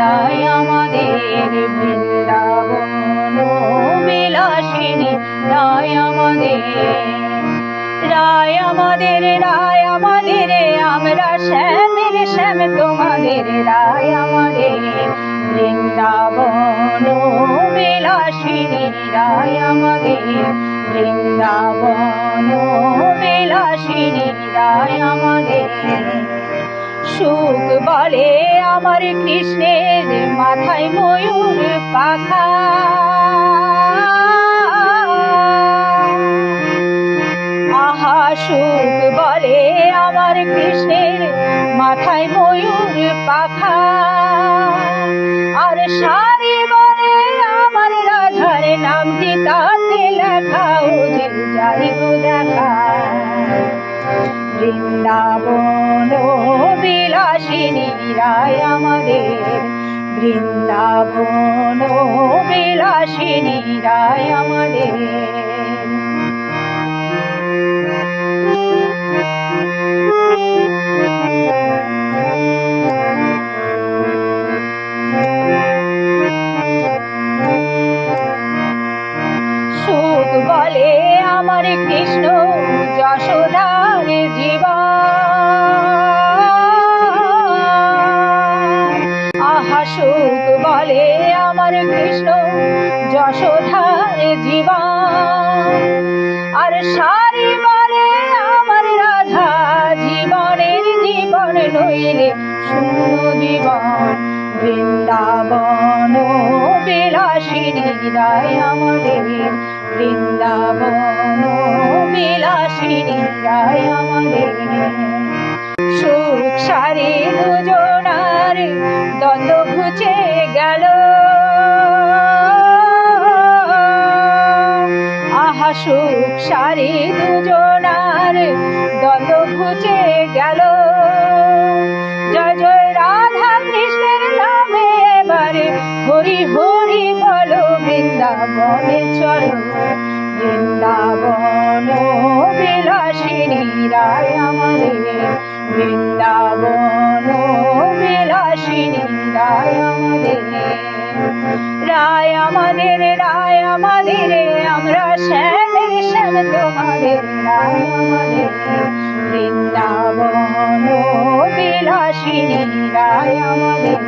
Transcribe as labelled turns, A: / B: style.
A: রায় আমাদের বৃন্দাবন বিলাসিনী রায় আমাদের, রায় আমাদের, রায় আমাদের, আমরা শ্যামের শ্যাম তোমাদের রায় আমাদের বৃন্দাবন বিলাসিনী রায় আমাদের বৃন্দাবন বিলাসিনী রায় আমাদের। সুখ বলে আমার কৃষ্ণের মাথায় ময়ূর পাখা, আহা সুখ বলে আমার কৃষ্ণের মাথায় ময়ূর পাখা, আর সারি বলে আমার রাধার নামটি তাতে লেখা, ও যে যাই গো দেখা বৃন্দাবন বিলাসিনী রায় আমাদের বৃন্দাবন বিলাসিনী রায় আমাদের। সুখ বলে আমার কৃষ্ণ যশোদার জীবন, আহা সুখ বলে আমার কৃষ্ণ যশোদার জীবন, আর সারি বলে আমার রাধা জীবনের জীবন নইলে শূন্য জীবন। বৃন্দাবন বিলাসিনী রায় আমাদের বৃন্দাবন বিলাসিনী রায় আমাদের। সুখ সারি দুজনার দ্বন্দ্ব ঘুচে গেল, আহা সুখ সারি দুজনার দ্বন্দ্ব ঘুচে গেল। জয় জয় রাধা কৃষ্ণের নামে এবারে হরি হরি বলো, বৃন্দাবনে চলো বৃন্দাবন বিলাসিনী রায় আমাদের বৃন্দাবন বিলাসিনী রায় আমাদের। রায় আমাদের, রায় আমাদের, আমরা শ্যামের শ্যাম তোমাদের রায় আমাদের বৃন্দাবন বিলাসিনী রায় আমাদের।